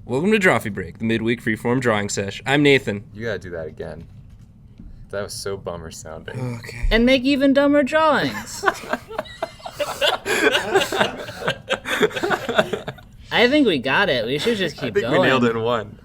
Welcome to Drawfee Break, the midweek freeform drawing sesh. I'm Nathan. You gotta do that again. That was so bummer sounding. Okay. And make even dumber drawings. I think we got it. We should just keep going. I think we nailed it in one.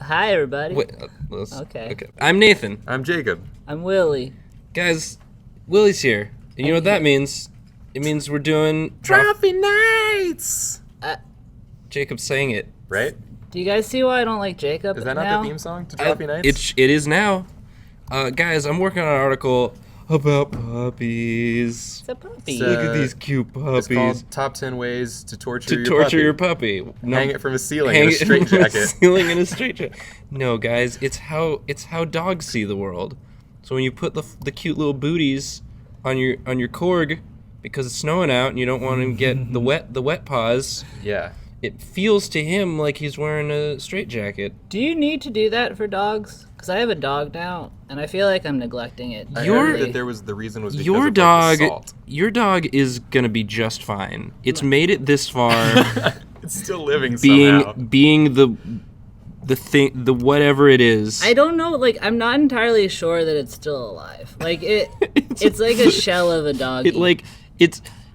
Hi, everybody. Wait, Okay. I'm Nathan. I'm Jacob. I'm Willie. Guys, Willie's here. And you know what that means? It means we're doing... Drawfee Nights! Jacob's saying it. Right? Do you guys see why I don't like Jacob Is that now? not the theme song to Drawfee Nights? It is now. Guys, I'm working on an article about puppies. It's a puppy. So- Look at these cute It's puppies. called Top 10 Ways to Torture Your Torture Puppy. your puppy. No, Hang it from a ceiling hang in a it from a straitjacket. ceiling in a straitjacket. No, guys, it's how dogs see the world. So when you put the cute little booties on your Korg because it's snowing out and you don't want him to get the wet paws, Yeah. it feels to him like he's wearing a straitjacket. Do you need to do that for dogs? Because I have a dog now, and I feel like I'm neglecting it. I Your- heard that the reason was because Your of, dog, like, the salt. your dog is gonna be just fine. It's made it this far. It's still living somehow. being the thing, the whatever it is. I don't know, like, I'm not entirely sure that it's still alive. Like, it's like a shell of a dog.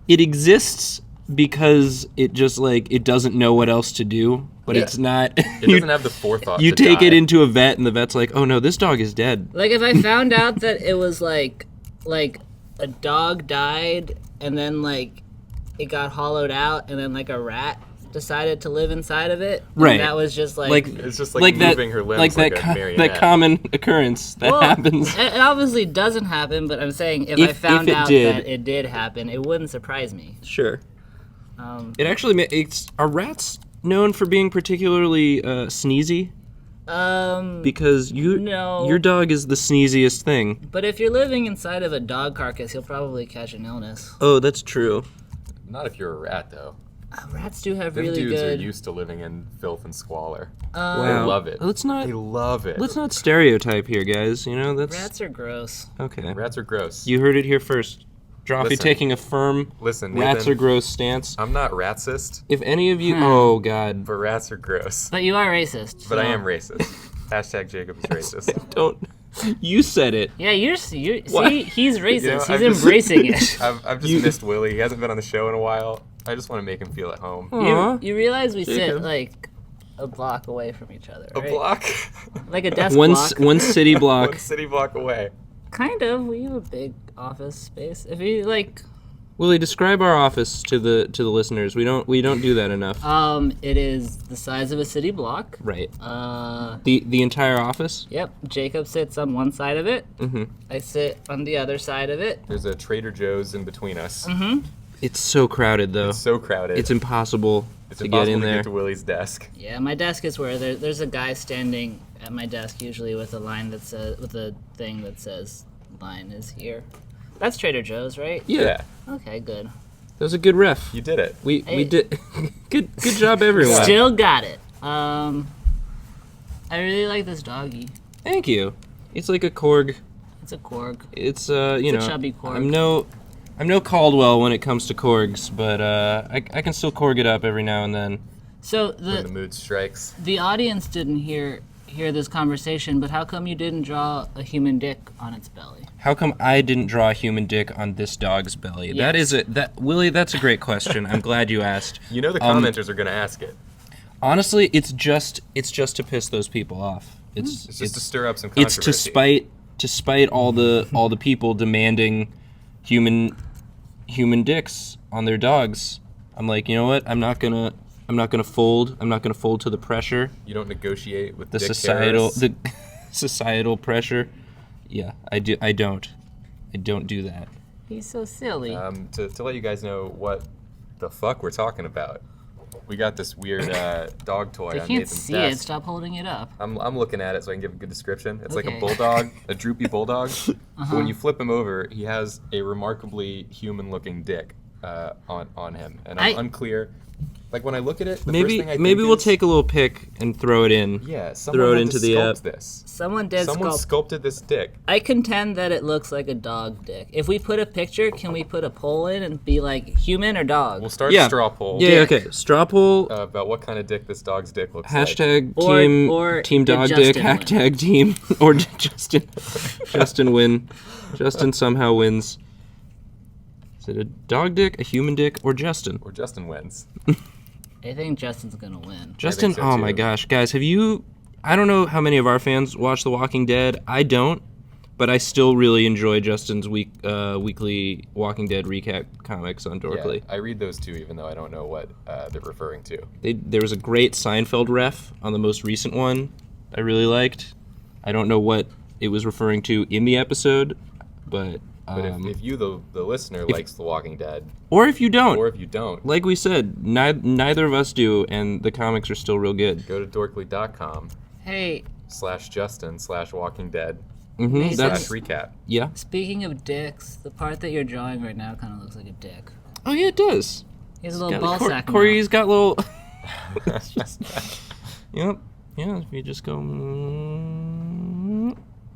It exists because it just it doesn't know what else to do, but Yeah. it's not. It doesn't have the forethought You to take die. it into a vet, and the vet's like, "Oh no, this dog is dead." Like, if I found out that it was, like a dog died, and then, like, it got hollowed out, and then, like, a rat decided to live inside of it. and Right. that was just, like It's just like moving her limbs like a marionette. that common occurrence that well, happens. It obviously doesn't happen, but I'm saying if I If found it out did. that it did happen, it wouldn't surprise me. Sure. Um, It actually are rats known for being particularly sneezy? Because No. your dog is the sneeziest thing. but if you're living inside of a dog carcass, you'll probably catch an illness. Oh, that's true. Not if you're a rat, though. Rats do have Them really dudes good. are used to living in filth and squalor. Wow. They love it. Let's not They love it. stereotype here, guys. You know that's Rats are gross. okay. Rats are gross. You heard it here first. Drawfee Listen. taking a firm Listen, rats Nathan, are gross stance. I'm not ratsist, If any of you, oh god, but rats are gross. But you are racist. But I so- am racist. Hashtag Jacob is racist. don't. You said it. Yeah, you're What? see, he's racist. You know, he's I've just- embracing it. I've just missed Willie. He hasn't been on the show in a while. I just want to make him feel at home. Aw. You realize we sit Jacob. like a block away from each other, A right? block? Like a desk One block. one city block. One city block away. Kind of. We have a big office space. If you like, Willie, describe our office to the listeners. We don't do that enough. it is the size of a city block. Right. Uh, The entire office. yep. Jacob sits on one side of it. Mm-hmm. I sit on the other side of it. There's a Trader Joe's in between us. It's so crowded though. It's so crowded. It's impossible It's to impossible get in to there. get to Willie's desk. Yeah, my desk is where there's a guy standing at my desk usually with a line that says with a thing that says line is here. That's Trader Joe's, right? Yeah. Okay, good. That was a good ref. You did it. We Hey. did good job everyone. Still got it. I really like this doggy. Thank you. It's like a Korg. It's a Korg. It's a chubby Korg. I'm no Caldwell when it comes to Korgs, but I can still Korg it up every now and then. So When the mood strikes. the audience didn't hear this conversation, but how come you didn't draw a human dick on its belly? How come I didn't draw a human dick on this dog's belly? Yes. Willie, that's a great question. I'm glad you asked. You know the commenters are going to ask it. Honestly, it's just to piss those people off. It's just to stir up some It's controversy. to spite all the people demanding human dicks on their dogs. I'm like, you know what? I'm not gonna fold. I'm not gonna fold to the pressure, You don't negotiate with the dick societal terrorists. the societal pressure. Yeah, I don't do that. He's so silly. To let you guys know what the fuck we're talking about, we got this weird dog toy I on can't Nathan's see desk. it. Stop holding it up. I'm looking at it so I can give a good description. It's like Okay. a bulldog, a droopy bulldog. But when you flip him over, he has a remarkably human-looking dick on him, and I'm unclear Like when I look at it, the Maybe first thing I maybe think we'll is, take a little pic and throw it in. Yeah, throw it into the sculpt app. this. Someone did Someone sculpt. sculpted this dick. I contend that it looks like a dog dick. If we put a picture, can we put a poll in and be like human or dog? We'll start Yeah. a straw poll. Yeah, okay. Straw poll. About what kind of dick this dog's dick looks like. Hashtag Or team did dog Justin dick. win? Hashtag team or Justin win. Justin somehow wins. Is it a dog dick, a human dick, or Justin? Or Justin wins. I think Justin's gonna win. Justin, so, oh my too. gosh, guys, have you? I don't know how many of our fans watch The Walking Dead. I don't, but I still really enjoy Justin's weekly Walking Dead recap comics on Dorkly. Yeah, I read those too, even though I don't know what they're referring to. There was a great Seinfeld ref on the most recent one I really liked. I don't know what it was referring to in the episode, but But if you, the listener, likes The Walking Dead, or if you don't, or if you don't, like we said, neither of us do, and the comics are still real good. go to dorkly.com/Justin/Walking Hey, Dead Mm-hmm, that's /recap. yeah. speaking of dicks, the part that you're drawing right now kind of looks like a dick. Oh yeah, it does. He has a little ball sack. Corey's got little. Yep. Yeah. If you just go.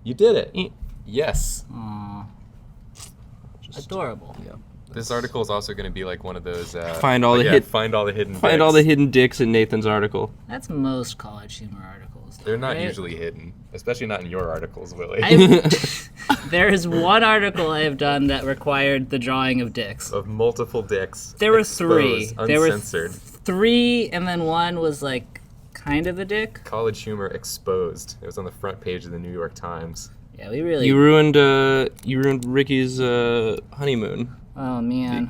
You did it. Eh. Yes. Aww. Adorable. Yeah. This article is also going to be like one of those. Find all the find all the hidden. Find dicks. all the hidden dicks in Nathan's article. That's most college humor articles. They're not right? usually hidden, especially not in your articles, Willie. There is one article I have done that required the drawing of dicks. Of multiple dicks. There were three. exposed, There were uncensored. three, and then one was like kind of a dick. College humor exposed. It was on the front page of the New York Times. Yeah, we really. You ruined Ricky's honeymoon. Oh man.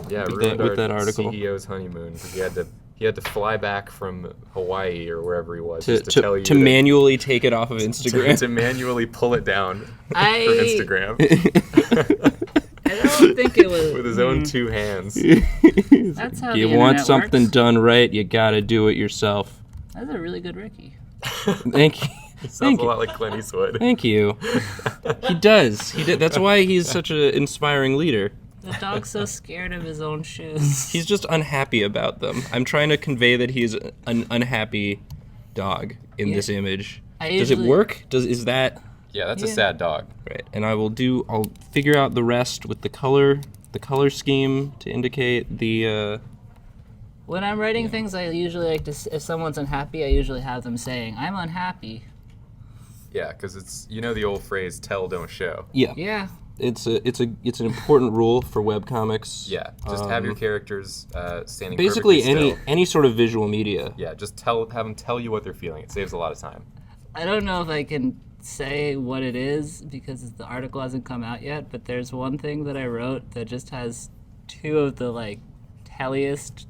Yeah, With ruined that- with our that article. CEO's honeymoon because he had to fly back from Hawaii or wherever he was just to To tell you to that- manually take it off of Instagram. to manually pull it down for I Instagram don't think it was. with his own two hands. That's how You the want internet something works. done right, you gotta do it yourself. That's a really good Ricky. Thank you. It sounds Thank a you. lot like Clint Eastwood. Thank you. He does. He did. That's why he's such an inspiring leader. The dog's so scared of his own shoes. He's just unhappy about them. I'm trying to convey that he's an unhappy dog in Yeah. this image. I Does it usually- work? Is that Yeah, that's a Yeah. sad dog. right? And I'll figure out the rest with the color scheme to indicate the When I'm writing things, I usually like to. If someone's unhappy, I usually have them saying, "I'm unhappy." Yeah, because it's the old phrase "tell, don't show." yeah. Yeah. It's an important rule for webcomics. Yeah, just have your characters standing Basically perfectly still. any sort of visual media. Yeah, just have them tell you what they're feeling. It saves a lot of time. I don't know if I can say what it is because the article hasn't come out yet, but there's one thing that I wrote that just has two of the like telliest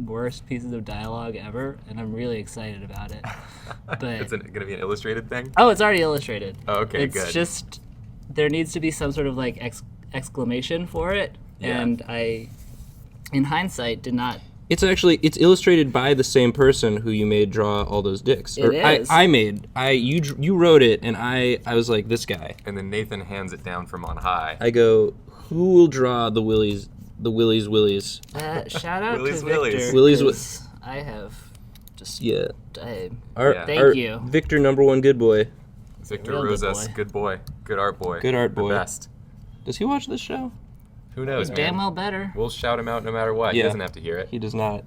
worst pieces of dialogue ever, and I'm really excited about it. But It's going to be an illustrated thing? oh, it's already illustrated. Oh, okay, it's good. just there needs to be some sort of like exclamation for it, Yeah. and I, in hindsight, did not. It's illustrated by the same person who you made draw all those dicks. It is. You wrote it, and I was like, this guy. And then Nathan hands it down from on high. I go, who will draw the Willies? Shout out Willie's to Victor. Willies. Willie's 'cause I have just. Yeah. I, Yeah. Thank you. Victor, #1 good boy. Victor Real good Rosas, boy. good boy. Good art boy. Good art boy. The best. Does he watch this show? Who knows, man? damn well better. We'll shout him out no matter what. He Yeah. doesn't have to hear it. He does not.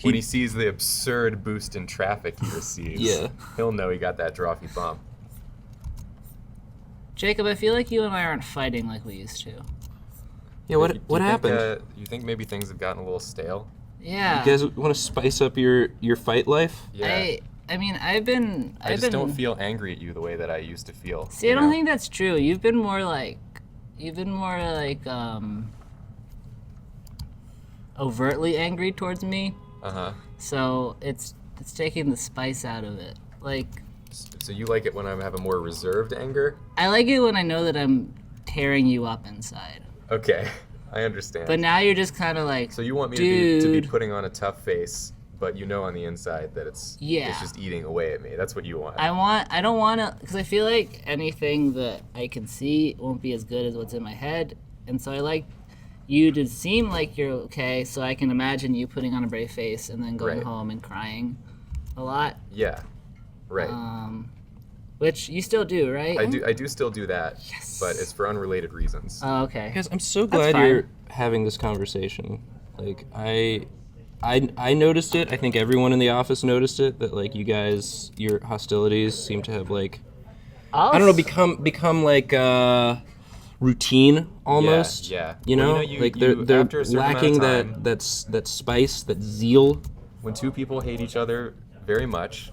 When he sees the absurd boost in traffic he receives, Yeah. he'll know he got that Drawfee bump. Jacob, I feel like you and I aren't fighting like we used to. Yeah. Do What you happened? Think, you think maybe things have gotten a little stale? Yeah. You guys want to spice up your fight life? Yeah. I mean, I've been. I just don't feel angry at you the way that I used to feel. See, I don't think that's true. You've been more like, overtly angry towards me. Uh-huh. So it's taking the spice out of it. Like, So you like it when I have a more reserved anger? I like it when I know that I'm tearing you up inside. Okay, I understand. But now you're just kind of like, So you want me to be dude. putting on a tough face, but you know on the inside that it's just eating away at me. That's what you want. I don't want to, because I feel like anything that I can see won't be as good as what's in my head. And so I like, you did seem like you're okay, so I can imagine you putting on a brave face and then going Right. home and crying a lot. Yeah. Right. Which you still do, right? I do still do that, but it's for unrelated reasons. Oh, okay. Guys, I'm so That's glad fine. you're having this conversation. Like, I noticed it. I think everyone in the office noticed it. That like you guys, your hostilities seem to have like I don't know become like routine almost. Yeah. You Well, know, you like you- they're after a certain amount of lacking time- that spice, that zeal. When two people hate each other very much,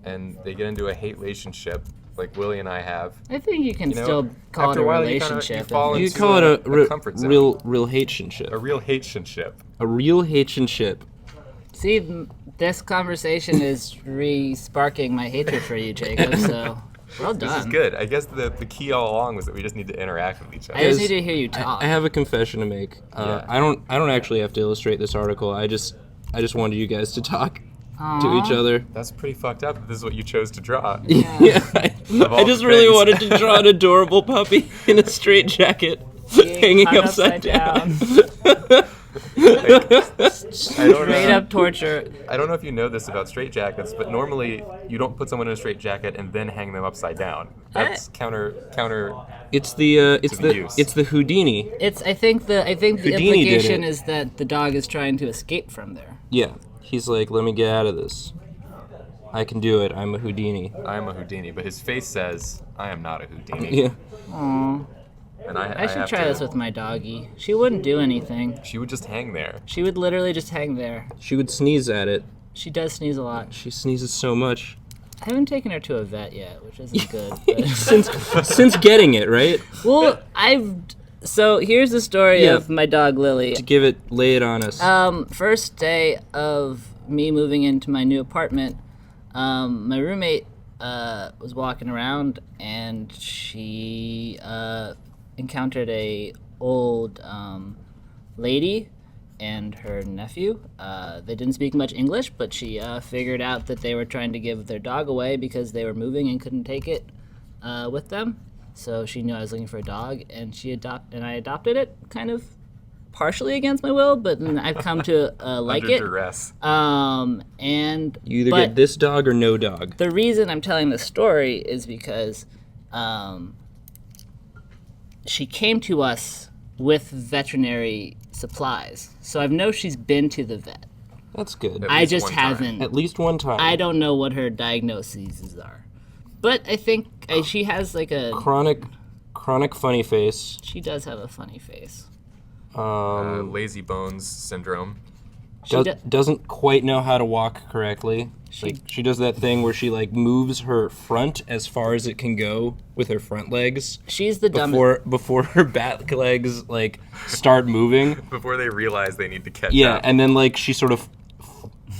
and they get into a hate relationship, like Willie and I have, I think you can you know, still call it after a a while you kinda- relationship. you fall You into could call it a comfort zone. real hationship. a real hationship. A real hationship. See, this conversation is re-sparking my hatred for you, Jacob, so well done. This is good. I guess the key all along was that we just need to interact with each other. I just Guys, need to hear you talk. I have a confession to make. Yeah. I don't actually have to illustrate this article. I just wanted you guys to talk to each other. That's pretty fucked up. This is what you chose to draw. Yeah, I all just the really things. wanted to draw an adorable puppy in a straitjacket hanging hung upside down. I don't Straight know. up torture. I don't know if you know this about straitjackets, but normally you don't put someone in a straitjacket and then hang them upside down. That's counter. It's the use. it's the Houdini. I think the Houdini did implication it. is that the dog is trying to escape from there. Yeah, he's like, let me get out of this. I can do it. I'm a Houdini. I'm a Houdini, but his face says, I am not a Houdini. Yeah. Aw. And I I should have try to- this with my doggie. She wouldn't do anything. She would just hang there. She would literally just hang there. She would sneeze at it. She does sneeze a lot. She sneezes so much. I haven't taken her to a vet yet, which isn't good. But since getting it, right? well, so here's the story Yeah. of my dog Lily. To lay it on us. First day of me moving into my new apartment, my roommate was walking around and she encountered a old lady and her nephew. They didn't speak much English, but she figured out that they were trying to give their dog away because they were moving and couldn't take it with them. So she knew I was looking for a dog, and I adopted it, kind of partially against my will, but then I've come to like Under it. duress. And You either but get this dog or no dog. the reason I'm telling this story is because she came to us with veterinary supplies, so I know she's been to the vet. That's good. At I least just one time. haven't. At least one time. I don't know what her diagnoses are, but I think she has like a. Chronic funny face. She does have a funny face. Lazy bones syndrome. Doesn't quite know how to walk correctly. She does that thing where she like moves her front as far as it can go with her front legs She's the dumbest. before her back legs like start moving. Before they realize they need to catch Yeah, up. and then like she sort of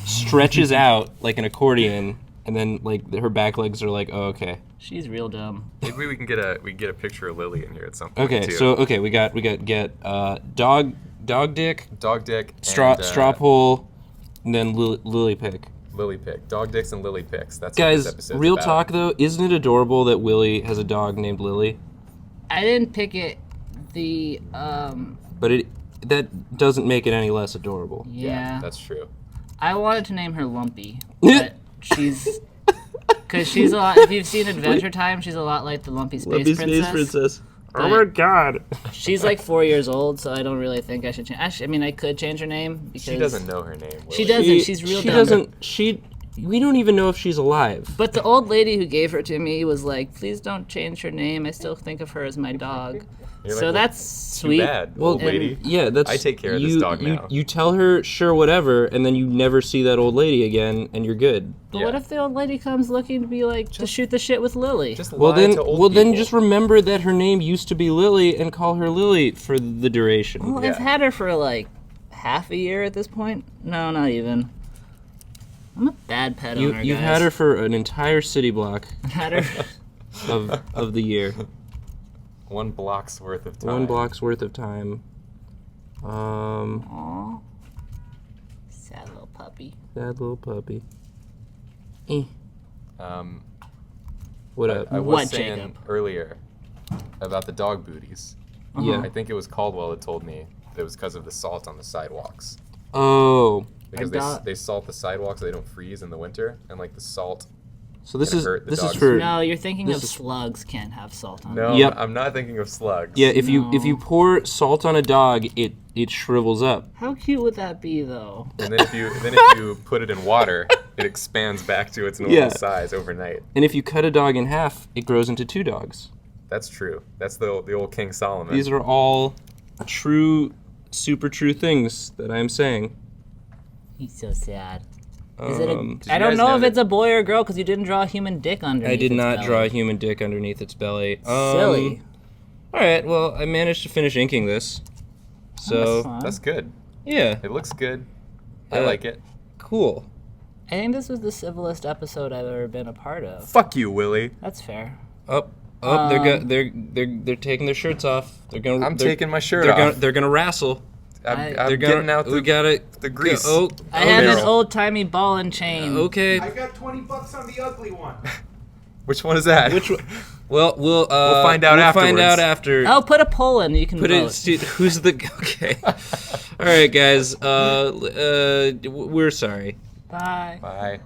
stretches out like an accordion, and then like her back legs are like, oh, okay. She's real dumb. Maybe we can get a picture of Lily in here at some point Okay, too. so we got dog dick, dog dick, straw pull, and then lily pick. lily pick, dog dicks and lily picks. That's Guys, what this episode's real about. talk though, isn't it adorable that Willie has a dog named Lily? I didn't pick it. But that doesn't make it any less adorable. Yeah. That's true. I wanted to name her Lumpy, but she's. Because she's a lot. If you've seen Adventure Time, she's a lot like the Lumpy Space Princess. Oh my god. She's like 4 years old, so I don't really think I should change. Actually, I mean, I could change her name because She doesn't know her name. She Lily. doesn't. She's real She dumb. doesn't. We don't even know if she's alive. But the old lady who gave her to me was like, "Please don't change her name. I still think of her as my dog." You're So like, that's Too sweet. bad, old lady. Yeah, that's. I take care of this dog now. You tell her sure whatever, and then you never see that old lady again, and you're good. But what Yeah. if the old lady comes looking to be like to shoot the shit with Lily? Just Well lie then, to old then people. just remember that her name used to be Lily, and call her Lily for the duration. Well, Yeah. I've had her for like half a year at this point. No, not even. I'm a bad pet owner, You've guys. had her for an entire city block I've had her. of the year. 1 block's worth of time. 1 block's worth of time. Aw. Sad little puppy. That little puppy. Eh. Um, What up? I was What, saying Jacob? earlier about the dog booties. Yeah. I think it was Caldwell that told me it was because of the salt on the sidewalks. Oh, Because got- they salt the sidewalks so they don't freeze in the winter, and like the salt. so this Gonna is hurt the this is dogs. for No, you're thinking This of is- slugs can't have salt on No, them. Yep. I'm not thinking of slugs. yeah. If you No. pour salt on a dog, it shrivels up. How cute would that be, though? And then if you put it in water, it expands back to its normal Yeah. size overnight. And if you cut a dog in half, it grows into 2 dogs. That's true. That's the old King Solomon. These are all true, super true things that I am saying. He's so sad. Is it Um, I you don't guys know know if that- it's a boy or a girl because you didn't draw a human dick underneath. I did its not belly. draw a human dick underneath its belly. Silly. All right. Well, I managed to finish inking this. So fun. That's good. yeah, It looks good. I Uh, like it. cool. I think this was the civilest episode I've ever been a part of. Fuck you, Willie. That's fair. Oh, they're taking their shirts off. They're gonna. I'm they're- taking my shirt they're off. Gonna, they're gonna wrestle. I'm They're getting gonna. out We gotta. the grease. Oh, I have an Daryl. old timey ball and chain. okay. I got $20 on the ugly one. Which one is that? Which one? Well, we'll find out We'll find out afterwards. after. Oh, put a poll in. You can Put vote. it. See, who's the? Okay. All right, guys. We're sorry. Bye. Bye.